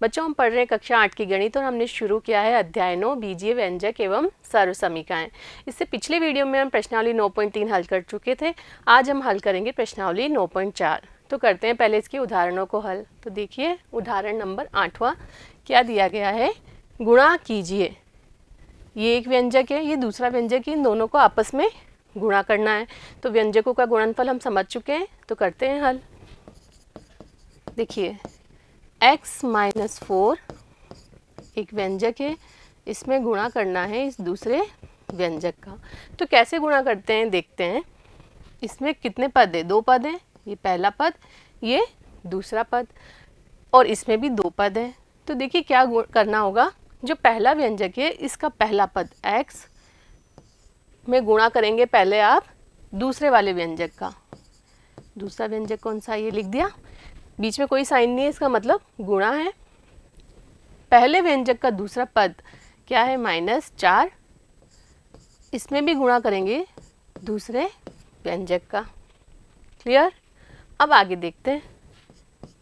बच्चों, हम पढ़ रहे हैं कक्षा 8 की गणित और हमने शुरू किया है अध्याय 9 बीजीय व्यंजक एवं सर्व समीकरण। इससे पिछले वीडियो में हम प्रश्नावली 9.3 हल कर चुके थे। आज हम हल करेंगे प्रश्नावली 9.4। तो करते हैं पहले इसके उदाहरणों को हल। तो देखिए उदाहरण नंबर 8वां क्या दिया गया है, गुणा कीजिए। ये एक व्यंजक है, ये दूसरा व्यंजक है, इन दोनों को आपस में गुणा करना है। तो व्यंजकों का गुणनफल हम समझ चुके हैं, तो करते हैं हल। देखिए x माइनस 4 एक व्यंजक है, इसमें गुणा करना है इस दूसरे व्यंजक का। तो कैसे गुणा करते हैं देखते हैं। इसमें कितने पद है, 2 पद हैं, ये पहला पद, ये दूसरा पद, और इसमें भी 2 पद हैं। तो देखिए क्या करना होगा, जो पहला व्यंजक है इसका पहला पद x में गुणा करेंगे पहले आप दूसरे वाले व्यंजक का। दूसरा व्यंजक कौन सा, ये लिख दिया, बीच में कोई साइन नहीं है, इसका मतलब गुणा है। पहले व्यंजक का दूसरा पद क्या है, -4, इसमें भी गुणा करेंगे दूसरे व्यंजक का। क्लियर। अब आगे देखते हैं।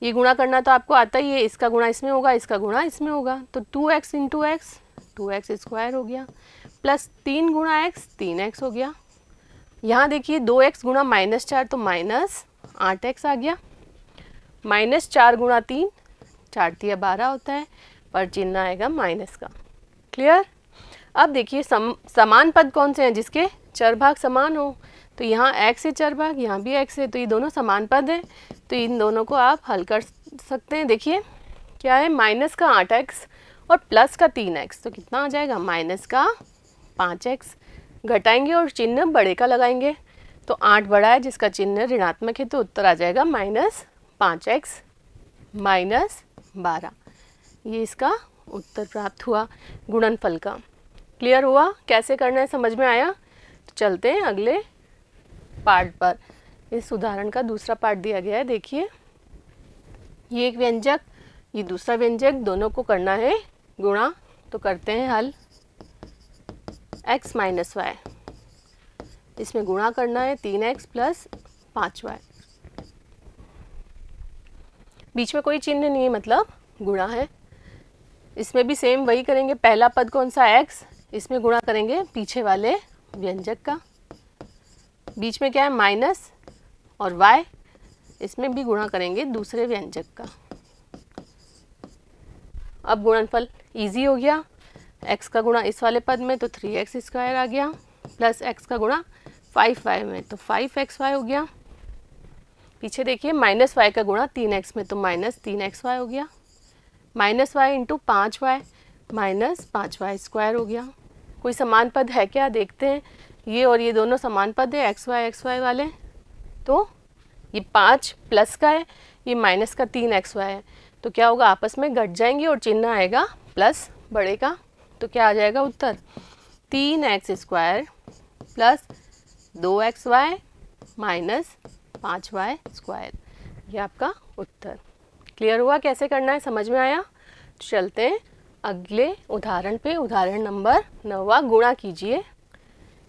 ये गुणा करना तो आपको आता ही है, इसका गुणा इसमें होगा, इसका गुणा इसमें होगा। तो 2x into x 2x square हो गया, प्लस 3 गुणा x 3x हो गया। यहाँ देखिए 2x गुणा -4 तो -8x आ गया। -4 गुणा 3 4 3 12 होता है, पर चिन्ह आएगा माइनस का। क्लियर। अब देखिए समान पद कौन से हैं, जिसके चरभाग समान हो। तो यहाँ x है चरभाग, यहाँ भी x है, तो ये दोनों समान पद हैं, तो इन दोनों को आप हल कर सकते हैं। देखिए क्या है, माइनस का 8x और प्लस का 3x, तो कितना आ जाएगा, माइनस का 5x। घटाएंगे और चिन्ह बड़े का लगाएंगे, तो 8 बड़ा है जिसका चिन्ह ऋणात्मक है, तो उत्तर आ जाएगा -5x -12। ये इसका उत्तर प्राप्त हुआ गुणनफल का। क्लियर हुआ, कैसे करना है समझ में आया। तो चलते हैं अगले पार्ट पर। इस उदाहरण का दूसरा पार्ट दिया गया है। देखिए ये एक व्यंजक, ये दूसरा व्यंजक, दोनों को करना है गुणा। तो करते हैं हल। x माइनस वाई, इसमें गुणा करना है 3x प्लस 5y। बीच में कोई चिन्ह नहीं है, मतलब गुणा है। इसमें भी सेम वही करेंगे, पहला पद कौन सा x, इसमें गुणा करेंगे पीछे वाले व्यंजक का। बीच में क्या है, माइनस, और y, इसमें भी गुणा करेंगे दूसरे व्यंजक का। अब गुणनफल इजी हो गया। x का गुणा इस वाले पद में तो 3x स्क्वायर आ गया, प्लस x का गुणा 5y में तो 5xy हो गया। पीछे देखिए -y का गुणा 3x में तो -3xy हो गया, -y into 5y -5y square हो गया। कोई समान पद है क्या देखते हैं। ये और ये दोनों समान पद है, xy वाले। तो ये 5 प्लस का है, ये माइनस का 3xy है, तो क्या होगा, आपस में घट जाएंगे और चिन्ह आएगा प्लस बड़े का। तो क्या आ जाएगा उत्तर, 3x square plus 2xy minus 5y square. ये आपका उत्तर। क्लियर हुआ, कैसे करना है समझ में आया। चलते हैं अगले उदाहरण पे। उदाहरण नंबर 9वां, गुणा कीजिए।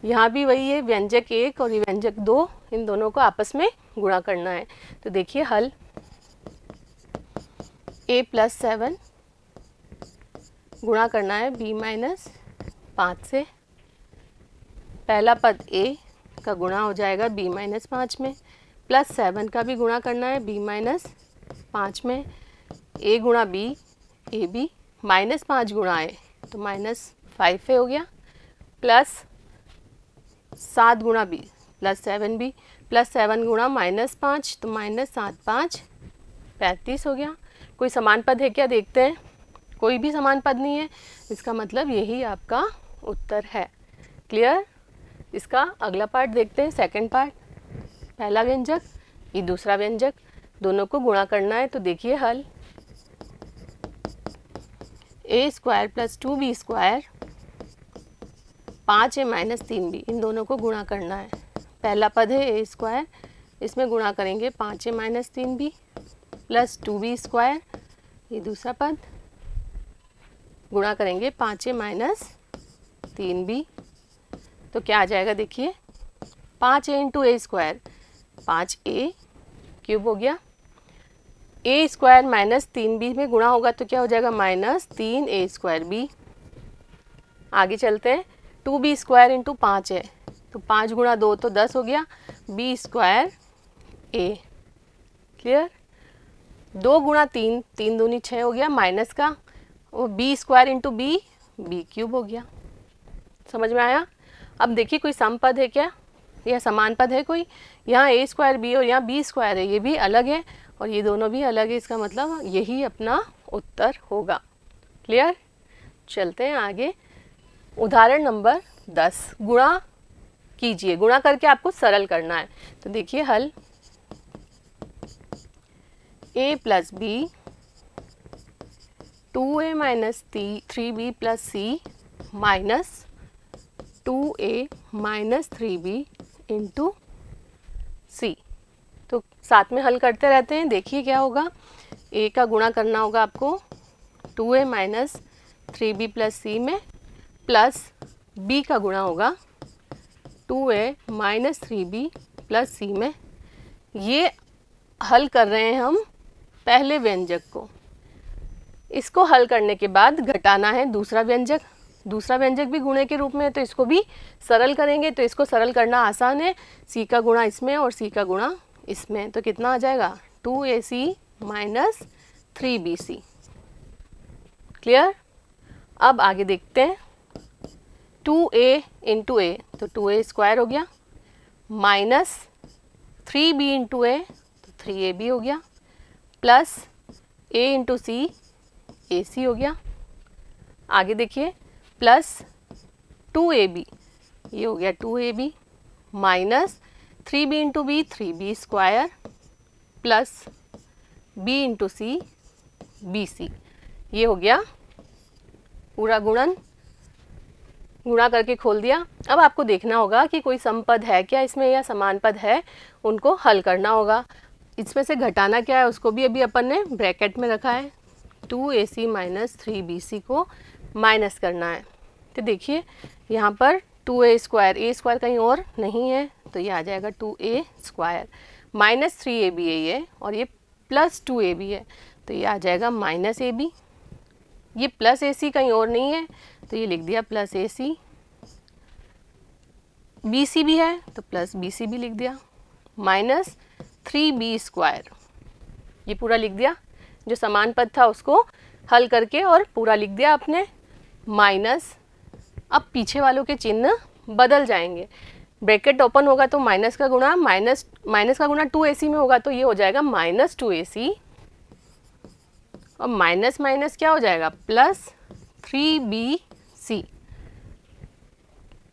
यहाँ भी वही है, व्यंजक 1 और ये व्यंजक 2, इन दोनों को आपस में गुणा करना है। तो देखिए हल। a प्लस 7 गुणा करना है b माइनस 5 से। पहला पद a का गुणा हो जाएगा b माइनस 5 में, प्लस 7 का भी गुणा करना है b माइनस 5 में। a गुणा b ए बी, -5 गुणा a तो -5 हो गया, प्लस 7 गुणा b प्लस 7b, प्लस 7 गुणा -5 तो -7 5 35 हो गया। कोई समान पद है क्या देखते हैं। कोई भी समान पद नहीं है, इसका मतलब यही आपका उत्तर है। क्लियर। इसका अगला पार्ट देखते हैं, सेकंड पार्ट। पहला व्यंजक, ये दूसरा व्यंजक, दोनों को गुणा करना है। तो देखिए हल। a square plus 2b square 5a minus 3b, इन दोनों को गुणा करना है। पहला पद है a स्क्वायर, इसमें गुणा करेंगे 5a minus 3b plus 2b square, ये दूसरा पद, गुणा करेंगे 5a माइनस 3b। तो क्या आ जाएगा देखिए, 5a into a square 5a cube हो गया, ए स्क्वायर माइनस 3b में गुणा होगा तो क्या हो जाएगा, माइनस 3a²b। आगे चलते हैं, 2b स्क्वायर इंटू 5 है तो 5 गुणा 2 तो 10 हो गया, b स्क्वायर a। क्लियर। 2 गुणा 3, 3 दूनी 6 हो गया माइनस का, वो b square into b, b³ हो गया। समझ में आया। अब देखिए कोई सम पद है क्या, या समान पद है कोई, यहाँ a स्क्वायर b और यहाँ b स्क्वायर है, ये भी अलग है और ये दोनों भी अलग है, इसका मतलब यही अपना उत्तर होगा। क्लियर। चलते हैं आगे, उदाहरण नंबर 10, गुणा कीजिए, गुणा करके आपको सरल करना है। तो देखिए हल, a plus b 2a minus 3b plus c minus 2a minus 3b into c. तो साथ में हल करते रहते हैं। देखिए क्या होगा, a का गुणा करना होगा आपको 2a माइनस 3b प्लस सी में, प्लस b का गुणा होगा 2a माइनस 3b प्लस सी में। ये हल कर रहे हैं हम पहले व्यंजक को, इसको हल करने के बाद घटाना है दूसरा व्यंजक। दूसरा व्यंजक भी गुणे के रूप में है तो इसको भी सरल करेंगे। तो इसको सरल करना आसान है, c का गुणा इसमें और c का गुणा इसमें, तो कितना आ जाएगा 2ac माइनस 3bc। क्लियर। अब आगे देखते हैं, 2a इंटू a तो 2a स्क्वायर हो गया, माइनस 3b इंटू a तो 3ab हो गया, plus a into C ac हो गया। आगे देखिए, प्लस 2ab, ये हो गया 2ab, minus 3b into b 3b square, plus b into c bc, ये हो गया पूरा गुणन। गुणा करके खोल दिया। अब आपको देखना होगा कि कोई समपद है क्या इसमें या समान पद है, उनको हल करना होगा। इसमें से घटाना क्या है उसको भी अभी अपन ने ब्रैकेट में रखा है, 2ac माइनस 3bc को माइनस करना है। तो देखिए यहाँ पर 2a स्क्वायर, a स्क्वायर कहीं और नहीं है तो ये आ जाएगा 2a स्क्वायर, माइनस 3ab है ये, और ये प्लस 2ab है तो ये आ जाएगा माइनस ab। ये प्लस ac कहीं और नहीं है तो ये लिख दिया प्लस ac, bc भी है तो प्लस bc भी लिख दिया, माइनस 3b स्क्वायर, ये पूरा लिख दिया। जो समान पद था उसको हल करके और पूरा लिख दिया आपने, माइनस। अब पीछे वालों के चिन्ह बदल जाएंगे, ब्रैकेट ओपन होगा तो माइनस का गुणा माइनस का गुणा 2ac में होगा तो ये हो जाएगा माइनस 2ac, और माइनस माइनस क्या हो जाएगा प्लस 3bc।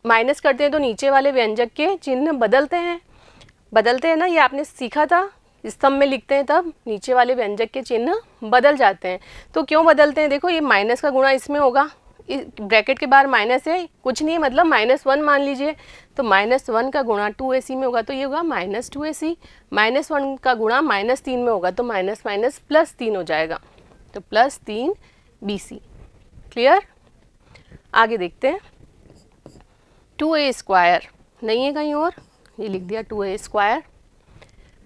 माइनस करते हैं तो नीचे वाले व्यंजक के चिन्ह बदलते हैं ना, ये आपने सीखा था। स्तंभ में लिखते हैं तब नीचे वाले व्यंजक के चिन्ह बदल जाते हैं। तो क्यों बदलते हैं, देखो ये माइनस का गुणा इसमें होगा, ब्रैकेट के बाहर माइनस है, कुछ नहीं है मतलब -1 मान लीजिए, तो -1 का गुणा 2ac में होगा तो ये होगा -2ac, -1 का गुणा -3 में होगा तो माइनस माइनस प्लस 3 हो जाएगा, तो प्लस 3bc। क्लियर। आगे देखते हैं, 2a स्क्वायर नहीं है कहीं और, ये लिख दिया 2a स्क्वायर,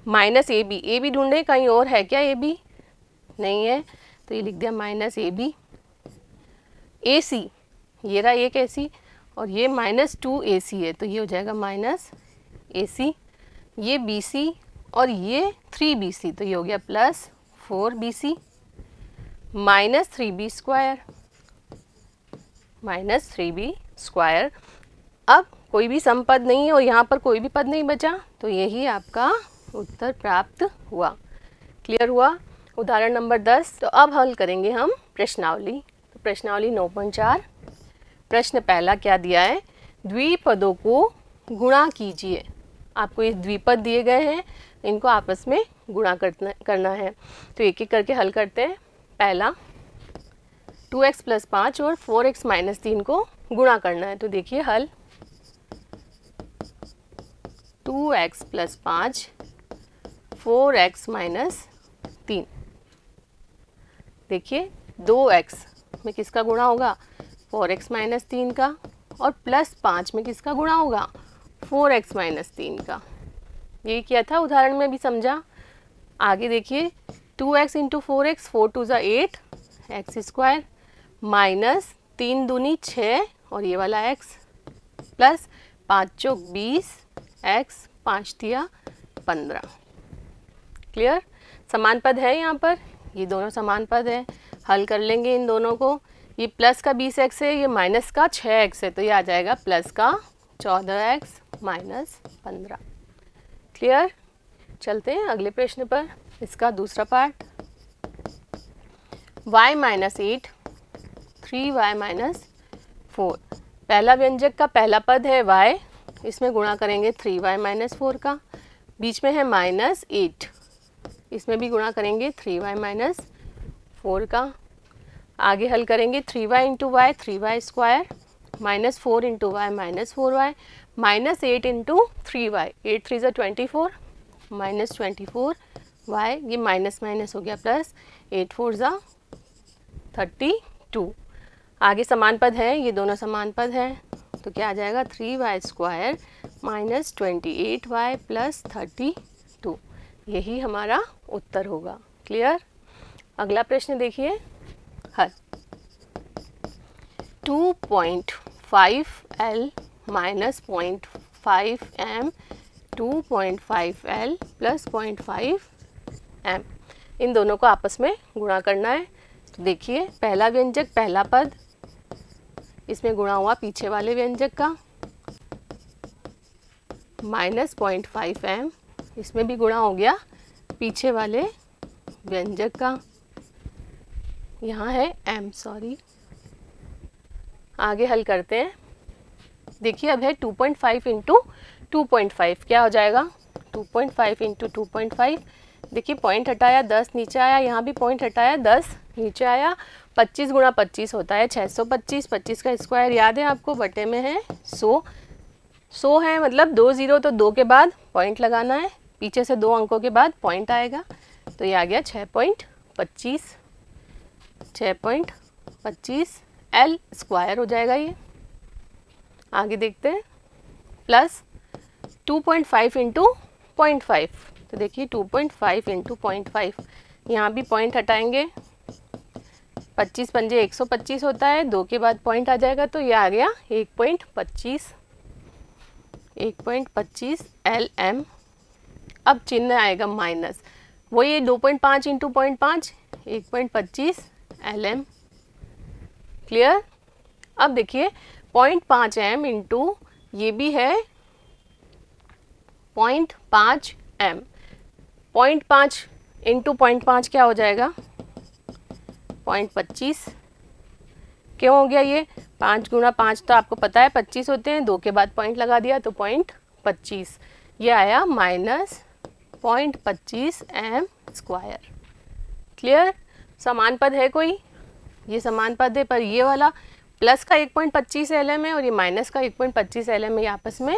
माइनस ab ढूंढे कहीं और है क्या, ab नहीं है तो ये लिख दिया माइनस ab। ac, ये रहा एक ac और ये -2ac है तो ये हो जाएगा माइनस ac, ये bc और ये 3bc तो ये हो गया plus 4bc, minus 3b square. अब कोई भी समपद नहीं है और यहाँ पर कोई भी पद नहीं बचा तो यही आपका उत्तर प्राप्त हुआ। क्लियर हुआ। उदाहरण नंबर 10। तो अब हल करेंगे हम प्रश्नावली। तो प्रश्नावली 9.4। प्रश्न पहला क्या दिया है, द्विपदों को गुणा कीजिए। आपको ये द्विपद दिए गए हैं, इनको आपस में गुणा करना है। तो एक एक करके हल करते हैं। पहला 2x + 5 और 4x - 3 को गुणा करना है। तो देखिए हल, 2x + 5 4x - 3। देखिए 2x में किसका गुणा होगा, 4x - 3 का, और +5 में किसका गुणा होगा, 4x - 3 का। ये किया था उदाहरण में भी समझा। आगे देखिए 2x इंटू 4x, 4 टू ज़ा 8 एक्स स्क्वायर माइनस 3 दूनी 6 और ये वाला x प्लस 5 चौक 20 x 5 तिया 15। क्लियर? समान पद है यहाँ पर, ये दोनों समान पद है, हल कर लेंगे इन दोनों को। ये प्लस का 20x है, ये माइनस का 6x है, तो ये आ जाएगा प्लस का 14x माइनस 15। क्लियर? चलते हैं अगले प्रश्न पर, इसका दूसरा part. y minus 8 3y minus 4। पहला व्यंजक का पहला पद है y, इसमें गुणा करेंगे 3y माइनस 4 का, बीच में है माइनस 8, इसमें भी गुणा करेंगे 3y माइनस 4 का। आगे हल करेंगे 3y into Y 3y square minus 4 into Y minus 4y minus 8 into 3y 8 3 ज़ा 24 माइनस 24y, ये माइनस माइनस हो गया प्लस 8 4 ज़ा 32। आगे समान पद है, ये दोनों समान पद हैं, तो क्या आ जाएगा 3y square minus 28y plus 32, यही हमारा उत्तर होगा। क्लियर? अगला प्रश्न देखिए, हल 2.5L minus 0.5M 2.5L plus 0.5M, इन दोनों को आपस में गुणा करना है। तो देखिए पहला व्यंजक पहला पद, इसमें गुणा हुआ पीछे वाले व्यंजक का माइनस 0.5M, इसमें भी गुणा हो गया पीछे वाले व्यंजक का, यहाँ है m सॉरी। आगे हल करते हैं, देखिए अब है 2.5 इंटू 2.5, क्या हो जाएगा 2.5 इंटू 2.5, देखिए पॉइंट हटाया 10 नीचे आया, यहाँ भी पॉइंट हटाया 10 नीचे आया, 25 गुणा 25 होता है 625, 25 का स्क्वायर याद है आपको, बटे में है 100 है, मतलब 2 0 तो 2 के बाद पॉइंट लगाना है, पीछे से 2 अंकों के बाद पॉइंट आएगा, तो ये आ गया 6.25 L स्क्वायर हो जाएगा ये। आगे देखते हैं, प्लस 2.5 इंटू 0.5, तो देखिए 2.5 इंटू 0.5, यहाँ भी पॉइंट हटाएंगे, 25 पंजे 125 होता है, 2 के बाद पॉइंट आ जाएगा, तो ये आ गया 1.25 LM। अब चिन्ह आएगा माइनस, वो ये 2.5 इंटू 0.5 1.25 LM। क्लियर? अब देखिए 0.5M इंटू ये भी है 0.5M, 0.5 इंटू 0.5 क्या हो जाएगा 0.25। क्यों हो गया ये, 5 गुणा 5 तो आपको पता है 25 होते हैं, 2 के बाद पॉइंट लगा दिया तो 0.25, ये आया माइनस 0.25 M स्क्वायर। क्लियर? समान पद है कोई, ये समान पद है, पर ये वाला प्लस का 1.25 LM है और ये माइनस का 1.25 LM है, ये आपस में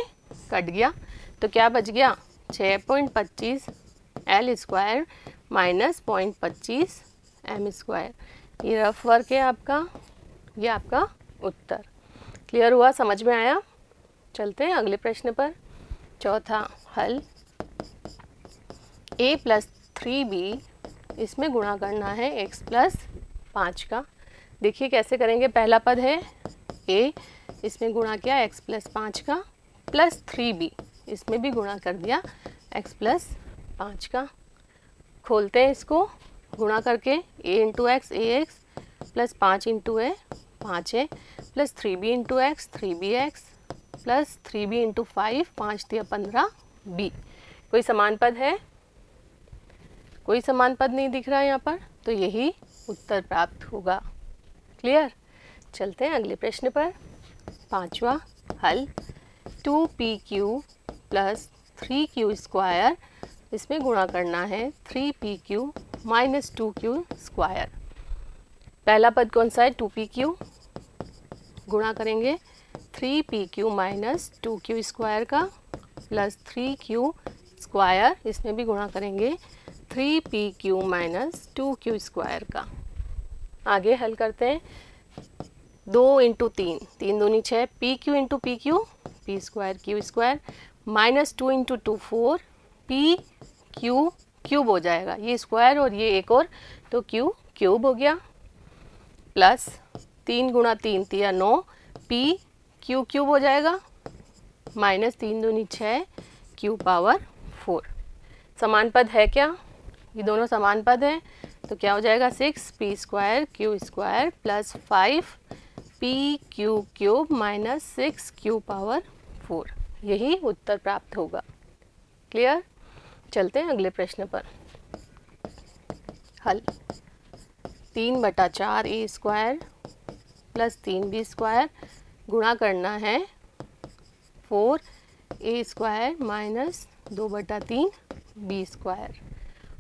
कट गया, तो क्या बच गया 6.25 L square minus 0.25 M square. ये रफ वर्क है आपका, ये आपका उत्तर। क्लियर हुआ, समझ में आया? चलते हैं अगले प्रश्न पर। चौथा हल, a प्लस 3b, इसमें गुणा करना है x प्लस 5 का। देखिए कैसे करेंगे, पहला पद है a, इसमें गुणा किया x प्लस 5 का, प्लस 3b, इसमें भी गुणा कर दिया x प्लस 5 का। खोलते हैं इसको, गुणा करके a into x ax plus 5 into a 5 है, plus 3b into x 3bx plus 3b into 5 5 दिया 15b। कोई समान पद है? कोई समान पद नहीं दिख रहा है यहाँ पर, तो यही उत्तर प्राप्त होगा। क्लियर? चलते हैं अगले प्रश्न पर। पांचवा हल, 2pq प्लस 3q स्क्वायर, इसमें गुणा करना है 3pq माइनस 2q स्क्वायर। पहला पद कौन सा है 2pq, गुणा करेंगे 3pq माइनस 2q स्क्वायर का प्लस 3q स्क्वायर, इसमें भी गुणा करेंगे 3pq माइनस 2q स्क्वायर का। आगे हल करते हैं, 2 इंटू 3, 3 दूनी 6, pq into pq p square q square, minus 2 into 2 4 pq cube हो जाएगा, ये स्क्वायर और ये एक और, तो क्यू क्यूब हो गया, प्लस 3 गुणा 3 तिया 9, पी क्यू क्यूब हो जाएगा, माइनस 3 दूनी 6 क्यू पावर 4। समान पद है क्या, ये दोनों समान पद हैं, तो क्या हो जाएगा 6 P square Q square plus 5 P Q cube minus 6 Q power 4, यही उत्तर प्राप्त होगा। क्लियर। चलते हैं अगले प्रश्न पर। हल 3/4 a square plus 3b square गुणा करना है 4 a square minus 2/3 B square.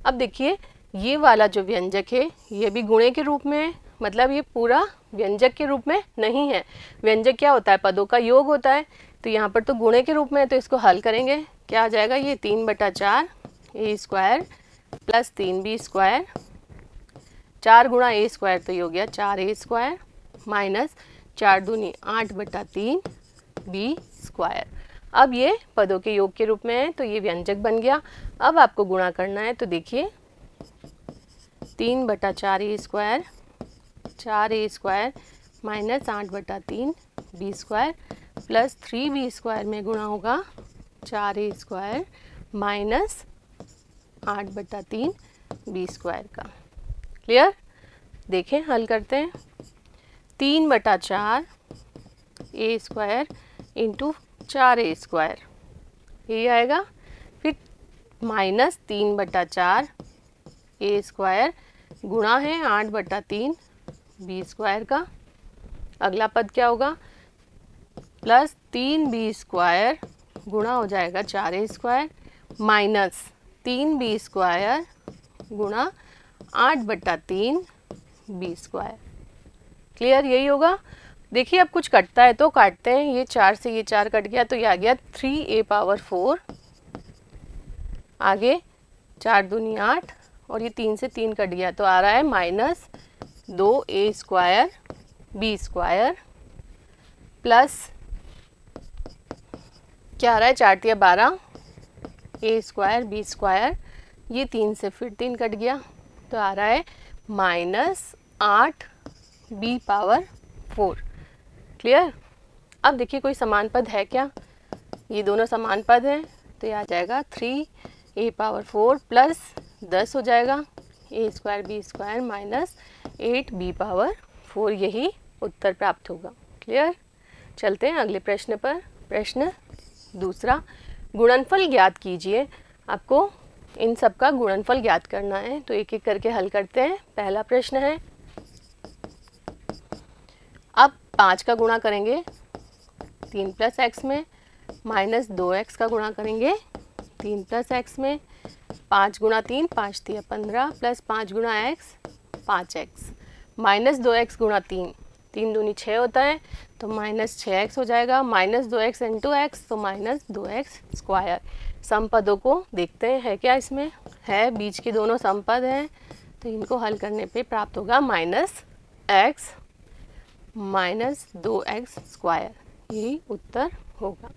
अब देखिए ये वाला जो व्यंजक है ये भी गुणे के रूप में है, मतलब ये पूरा व्यंजक के रूप में नहीं है। व्यंजक क्या होता है, पदों का योग होता है, तो यहाँ पर तो गुणे के रूप में है, तो इसको हल करेंगे। क्या आ जाएगा, ये 3/4 a square plus 3b square, 4 गुणा ए स्क्वायर तो ये हो गया 4 ए स्क्वायर माइनस 4 दूनी 8/3 बी स्क्वायर। अब ये पदों के योग के रूप में है, तो ये व्यंजक बन गया। अब आपको गुणा करना है, तो देखिए 3/4 a square 4 a square minus 8/3 b square plus 3b square में गुणा होगा 4 a square minus 8/3 b square का। क्लियर। देखें हल करते हैं। 3/4 a square into 4 a square ये आएगा, फिर माइनस 3/4 ए स्क्वायर गुणा है 8/3 बी स्क्वायर का। अगला पद क्या होगा, प्लस 3b स्क्वायर गुणा हो जाएगा 4 a square minus 3b square गुणा 8/3 बी स्क्वायर। क्लियर, यही होगा। देखिए अब कुछ कटता है तो काटते हैं, ये 4 से ये 4 कट गया तो ये आ गया 3a पावर 4, आगे 4 दूनी 8 और ये 3 से 3 कट गया तो आ रहा है minus 2a square B square plus क्या आ रहा है 4 तिया 12 ए स्क्वायर बी स्क्वायर, ये 3 से फिर 3 कट गया तो आ रहा है माइनस 8 बी पावर 4। क्लियर। अब देखिए कोई समान पद है क्या, ये दोनों समान पद हैं, तो ये आ जाएगा 3a पावर 4 प्लस 10 हो जाएगा a square B square minus 8 b power 4, यही उत्तर प्राप्त होगा। क्लियर। चलते हैं अगले प्रश्न पर। प्रश्न दूसरा, गुणनफल ज्ञात कीजिए। आपको इन सब का गुणनफल ज्ञात करना है, तो एक एक करके हल करते हैं। पहला प्रश्न है, अब 5 का गुणा करेंगे 3 प्लस एक्स में, माइनस 2x का गुणा करेंगे 3 प्लस एक्स में, 5 गुणा 3 5 तिया 15 प्लस 5 गुणा एक्स 5x माइनस 2x गुणा 3 3 दूनी 6 होता है तो माइनस 6x हो जाएगा, माइनस 2x इंटू एक्स तो माइनस 2x स्क्वायर। समपदों को देखते हैं है क्या, इसमें है बीच के दोनों समपद हैं, तो इनको हल करने पे प्राप्त होगा minus x minus 2x square, यही उत्तर होगा।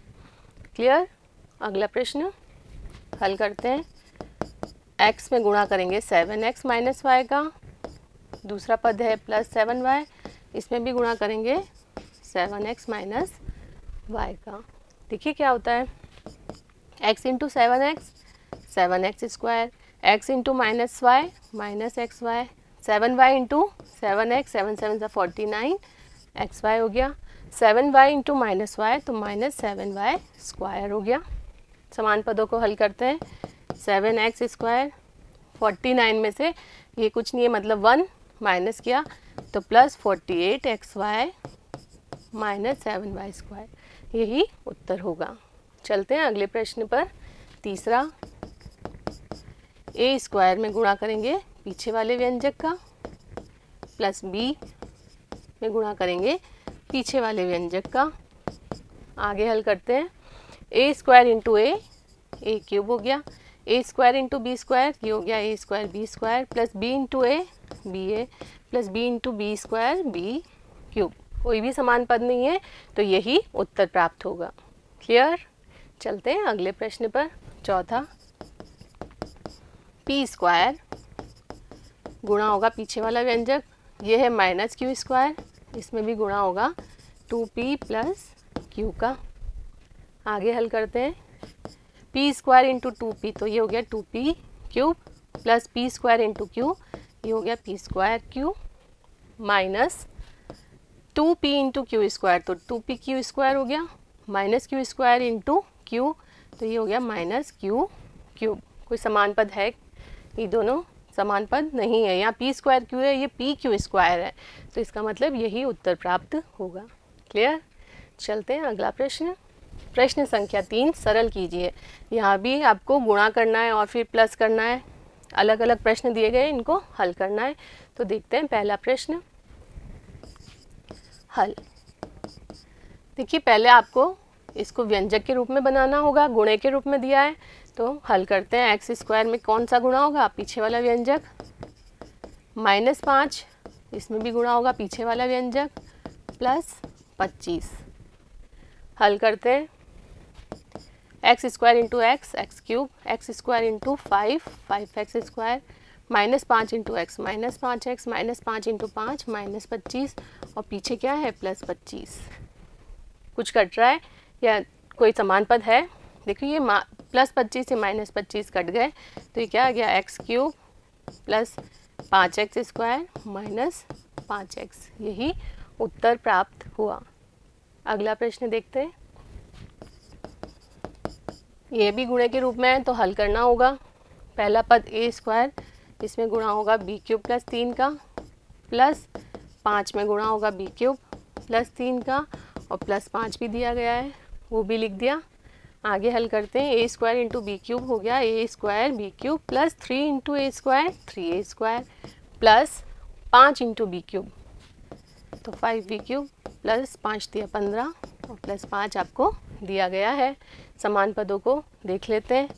क्लियर। अगला प्रश्न हल करते हैं। x में गुणा करेंगे 7x माइनस वाई का, दूसरा पद है प्लस 7y, इसमें भी गुणा करेंगे 7x माइनस वाई का। देखिए क्या होता है, x into 7x square, x into minus Y minus x Y, 7y into 7x 7 7 49 xy हो गया, 7y इंटू माइनस वाई तो माइनस 7y स्क्वायर हो गया। समान पदों को हल करते हैं। 7x स्क्वायर 49 में से ये कुछ नहीं है मतलब 1 माइनस किया तो plus 48xy minus 7y square, यही उत्तर होगा। चलते हैं अगले प्रश्न पर। तीसरा, a स्क्वायर में गुणा करेंगे पीछे वाले व्यंजक का प्लस b में गुणा करेंगे पीछे वाले व्यंजक का। आगे हल करते हैं। a square into A cube हो गया, a square into B square ये हो गया a square B square plus b into A B A plus b into B square B cube. कोई भी समान पद नहीं है तो यही उत्तर प्राप्त होगा। क्लियर। चलते हैं अगले प्रश्न पर। चौथा, पी स्क्वायर गुणा होगा पीछे वाला व्यंजक, ये है माइनस क्यू स्क्वायर, इसमें भी गुणा होगा 2p प्लस क्यू का। आगे हल करते हैं, पी स्क्वायर इंटू 2p तो ये हो गया 2p cube plus P square into Q, ये हो गया P square Q, minus 2p into Q square तो 2p क्यू स्क्वायर हो गया, minus Q square into Q तो ये हो गया माइनस क्यू क्यूब। कोई समान पद है? ये दोनों समान पद नहीं है, यहाँ पी स्क्वायर क्यू है, ये पी क्यू स्क्वायर है, तो इसका मतलब यही उत्तर प्राप्त होगा। क्लियर? चलते हैं अगला प्रश्न। प्रश्न संख्या 3 सरल कीजिए। यहाँ भी आपको गुणा करना है और फिर प्लस करना है, अलग अलग प्रश्न दिए गए, इनको हल करना है। तो देखते हैं पहला प्रश्न हल। देखिए पहले आपको इसको व्यंजक के रूप में बनाना होगा, गुणे के रूप में दिया है, तो हल करते हैं। एक्स स्क्वायर में कौन सा गुणा होगा? पीछे वाला व्यंजक, -5 इसमें भी गुणा होगा पीछे वाला व्यंजक, प्लस 25। हल करते हैं, x square into x, x cube, x square into 5, 5x square, -5 into x, -5x, -5 into 5, -25, और पीछे क्या है? +25। कुछ कट रहा है या कोई समान पद है? देखिए ये +25 से -25 कट गए, तो ये क्या आ गया? X cube plus 5x square minus 5x, यही उत्तर प्राप्त हुआ। अगला प्रश्न देखते हैं। ये भी गुणे के रूप में है, तो हल करना होगा। पहला पद ए स्क्वायर, इसमें गुणा होगा बी क्यूब प्लस 3 का, प्लस 5 में गुणा होगा बी क्यूब प्लस 3 का, और प्लस 5 भी दिया गया है, वो भी लिख दिया। आगे हल करते हैं, a square into b cube हो गया a square B cube plus 3 into a square 3a square, plus 5 into b cube तो 5b क्यूब, प्लस 5 दिया 15, और प्लस 5 आपको दिया गया है। समान पदों को देख लेते हैं।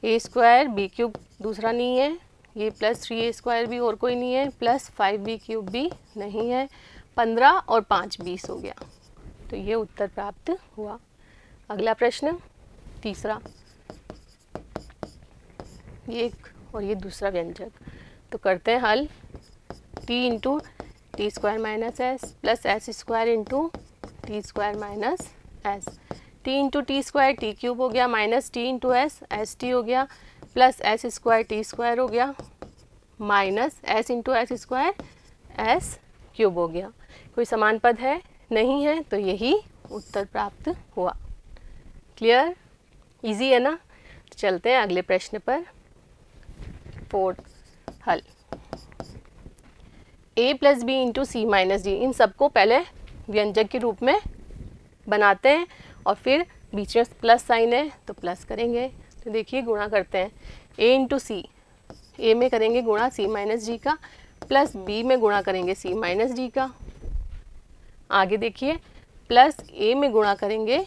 ए स्क्वायर बी क्यूब दूसरा नहीं है, ये प्लस 3a स्क्वायर भी और कोई नहीं है, प्लस 5b क्यूब भी नहीं है, 15 और 5 20 हो गया, तो ये उत्तर प्राप्त हुआ। अगला प्रश्न तीसरा, ये एक और ये दूसरा व्यंजक, तो करते हैं हल। t into T square minus S plus S square into T square minus S, T into T square T cube हो गया, minus T into S T हो गया, plus S square T square हो गया, minus S into S square S cube हो गया। कोई समान पद है? नहीं है, तो यही उत्तर प्राप्त हुआ। क्लियर? इजी है ना? चलते हैं अगले प्रश्न पर। 4 हल। a plus b into c minus d, इन सबको पहले व्यंजक के रूप में बनाते हैं और फिर बीच में प्लस साइन है तो प्लस करेंगे। तो देखिए गुणा करते हैं, a इंटू सी, ए में करेंगे गुणा सी माइनस डी का, प्लस बी में गुणा करेंगे सी माइनस डी का। आगे देखिए, प्लस ए में गुणा करेंगे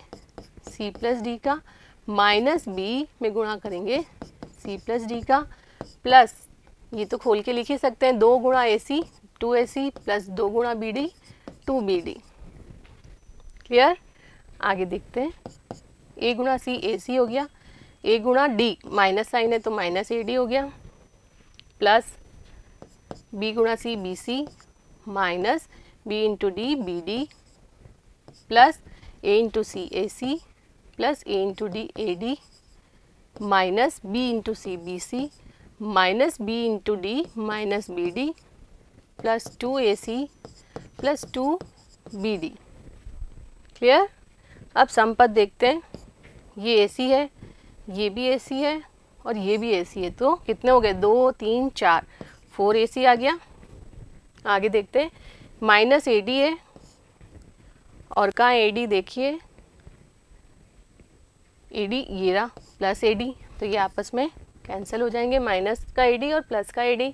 सी प्लस डी का, माइनस बी में गुणा करेंगे सी प्लस डी का, प्लस ये तो खोल के लिख ही सकते हैं, 2 गुणा ए सी 2ac प्लस 2 गुणा बी डी 2bd। क्लियर? आगे देखते हैं, a गुणा सी ए सी हो गया, a गुणा d माइनस साइन है तो माइनस ए डी हो गया, प्लस b गुणा C B C minus b into D B D, plus a into C A C plus a into D A D, minus b into C B C minus b into D minus B D, plus 2ac plus 2bd। Clear? अब समपद देखते हैं, ये ac है, ये भी ac है और ये भी ac है, तो कितने हो गए? 2 3 4 4ac आ गया। आगे देखते हैं, माइनस ad है और कहाँ ad? देखिए ad ये रहा, प्लस ad, तो ये आपस में कैंसिल हो जाएंगे, माइनस का ad और प्लस का ad।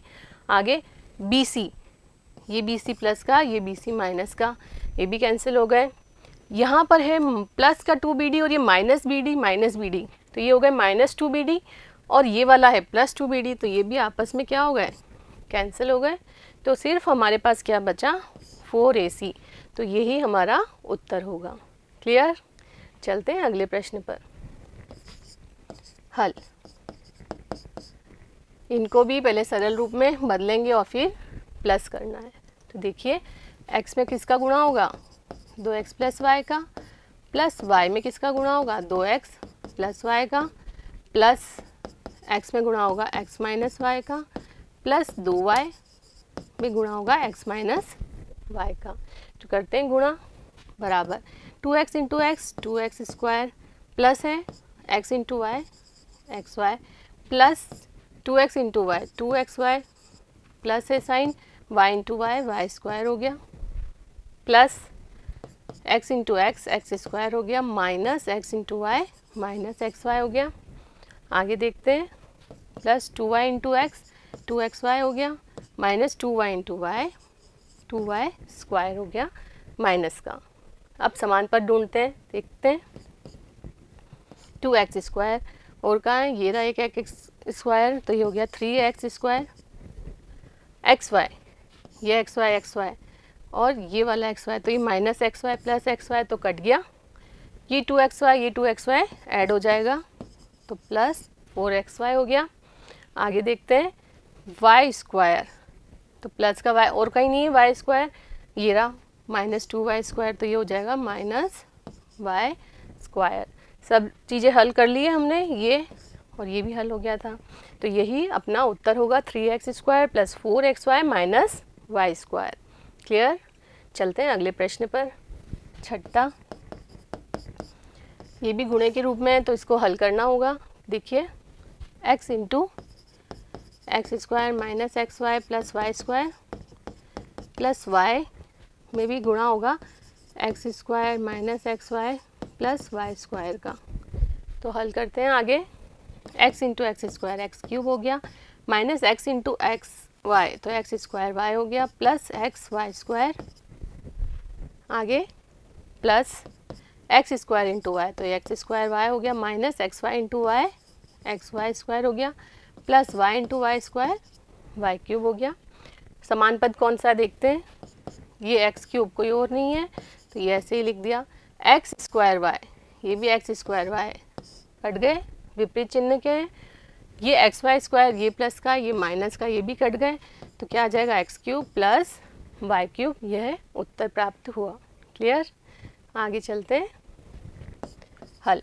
आगे bc, ये BC प्लस का, ये BC माइनस का, ये भी कैंसिल हो गए। यहाँ पर है प्लस का 2BD और ये माइनस BD, तो ये हो गए माइनस 2BD, और ये वाला है प्लस 2BD, तो ये भी आपस में क्या हो गए? कैंसिल हो गए। तो सिर्फ हमारे पास क्या बचा? 4AC, तो यही हमारा उत्तर होगा। क्लियर? चलते हैं अगले प्रश्न पर। हल। इनको भी पहले सरल रूप में बदलेंगे और फिर प्लस करना है। तो देखिए x में किसका गुणा होगा 2x प्लस वाई का, प्लस y में किसका गुणा होगा 2x प्लस वाई का, प्लस x में गुणा होगा x माइनस वाई का, प्लस 2y में गुणा होगा x माइनस वाई का। तो करते हैं गुणा, बराबर 2x into x 2x square, plus है x into y x Y, plus 2x into y 2xy, plus है sign y into y y square हो गया, plus x into x x square हो गया, minus x into Y minus x y हो गया। आगे देखते हैं, plus 2y into x 2xy हो गया, minus 2y into Y 2y square हो गया माइनस का। अब समान पद ढूंढते हैं, देखते हैं 2x स्क्वायर और कहाँ है, ये रहा एक x स्क्वायर, तो ये हो गया 3x स्क्वायर, एक्स वाई ये एक्स वाई और ये वाला एक्स वाई, तो ये minus x Y plus x Y तो कट गया, ये 2xy ये 2xy ऐड हो जाएगा तो प्लस 4xy हो गया। आगे देखते हैं वाई स्क्वायर, तो प्लस का वाई और कहीं नहीं है, वाई स्क्वायर ये रहा माइनस 2y स्क्वायर, तो ये हो जाएगा माइनस वाई स्क्वायर। सब चीज़ें हल कर लिए हमने, ये और ये भी हल हो गया था, तो यही अपना उत्तर होगा 3x square plus 4xy minus Y square. Clear? चलते हैं अगले प्रश्न पर। छठा, ये भी गुणे के रूप में है तो इसको हल करना होगा। देखिए x into x square minus x Y plus y square, plus y में भी गुणा होगा x square minus x Y plus y square का। तो हल करते हैं आगे, x into x square x cube हो गया, minus x into x Y तो एक्स स्क्वायर वाई हो गया, प्लस एक्स वाई स्क्वायर, आगे plus x square into y तो एक्स स्क्वायर वाई हो गया, minus x Y into y x y square हो गया, plus y into y square y cube हो गया। समान पद कौन सा देखते हैं, ये एक्स क्यूब कोई और नहीं है तो ये ऐसे ही लिख दिया, एक्स स्क्वायर वाई ये भी एक्स स्क्वायर वाई कट गए, विपरीत चिन्ह के हैं, ये एक्स वाई स्क्वायर ये प्लस का ये माइनस का ये भी कट गए, तो क्या आ जाएगा x cube plus y cube, यह उत्तर प्राप्त हुआ। क्लियर? आगे चलते हैं, हल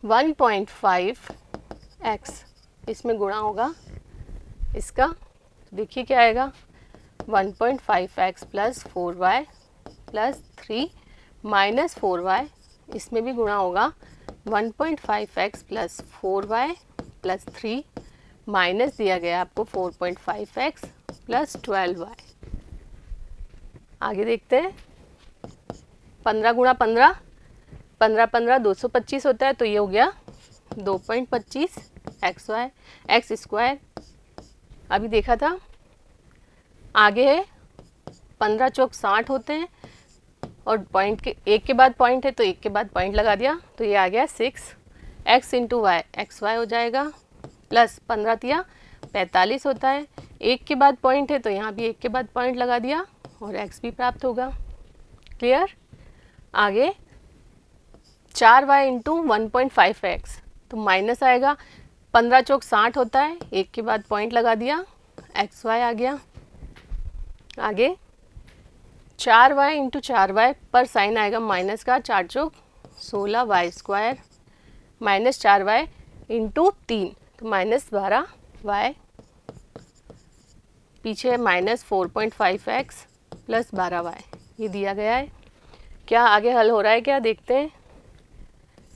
1.5x इसमें गुणा होगा इसका, देखिए क्या आएगा 1.5x plus 4y plus 3 minus 4y, इसमें भी गुणा होगा 1.5x plus 4y plus 3 minus दिया गया आपको 4.5x प्लस 12y। आगे देखते हैं 15 गुणा 15 15 15 225 होता है, तो ये हो गया 2.25 एक्स वाई एक्स स्क्वायर। अभी देखा था, आगे है 15 चौक 60 होते हैं और पॉइंट के एक के बाद पॉइंट है तो एक के बाद पॉइंट लगा दिया, तो ये आ गया 6x into y x y हो जाएगा, प्लस 15 तिया 45 होता है, एक के बाद पॉइंट है तो यहाँ भी एक के बाद पॉइंट लगा दिया और x भी प्राप्त होगा। क्लियर? आगे 4y इंटू 1.5x तो माइनस आएगा, 15 चौक 60 होता है, एक के बाद पॉइंट लगा दिया, एक्स वाई आ गया। आगे 4y इंटू 4y पर साइन आएगा माइनस का, 4 चौक 16 y square minus 4y into 3 तो माइनस 12y, पीछे माइनस 4.5x प्लस 12y ये दिया गया है। क्या आगे हल हो रहा है क्या, देखते हैं।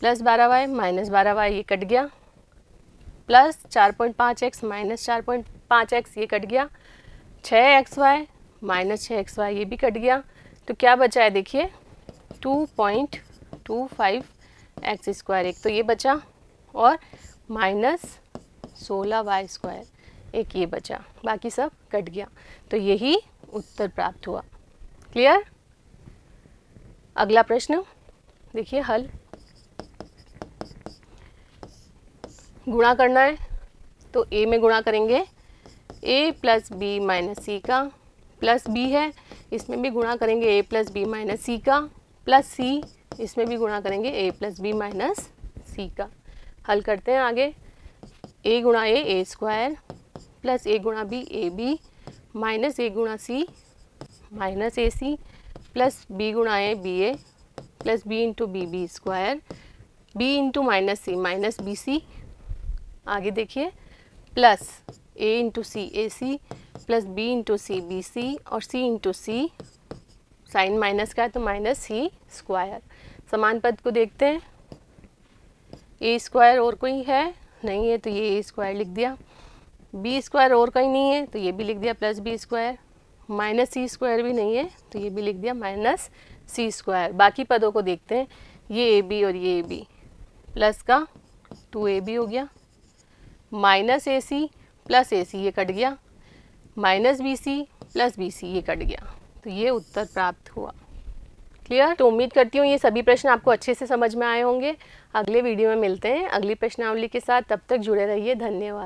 प्लस 12y माइनस 12y ये कट गया, प्लस 4.5x माइनस 4.5x ये कट गया, 6xy माइनस 6xy ये भी कट गया, तो क्या बचा है देखिए 2.25x स्क्वायर, एक तो ये बचा और माइनस 16y स्क्वायर एक ये बचा, बाकी सब कट गया, तो यही उत्तर प्राप्त हुआ। क्लियर? अगला प्रश्न देखिए, हल गुणा करना है तो a में गुणा करेंगे a प्लस बी माइनस सी का, प्लस b है इसमें भी गुणा करेंगे a प्लस बी माइनस सी का, प्लस c इसमें भी गुणा करेंगे a प्लस बी माइनस सी का। हल करते हैं आगे, ए गुणा ए स्क्वायर प्लस ए गुणा b a b minus a गुणा c minus a C plus b गुणा a plus b into B square b into minus b c, आगे देखिए plus a into c plus b into C B c और c into c, sign minus का है तो minus सी square. समान पद को देखते हैं, ए स्क्वायर और कोई है नहीं है तो ये ए स्क्वायर लिख दिया, बी स्क्वायर और कहीं नहीं है तो ये भी लिख दिया प्लस बी स्क्वायर, माइनस सी स्क्वायर भी नहीं है तो ये भी लिख दिया माइनस सी स्क्वायर। बाकी पदों को देखते हैं, ये ए बी और ये ए बी प्लस का 2ab हो गया, माइनस ए सी प्लस ए सी ये कट गया, minus b c plus b c ये कट गया, तो ये उत्तर प्राप्त हुआ। क्लियर? तो उम्मीद करती हूँ ये सभी प्रश्न आपको अच्छे से समझ में आए होंगे। अगले वीडियो में मिलते हैं अगली प्रश्नावली के साथ, तब तक जुड़े रहिए। धन्यवाद।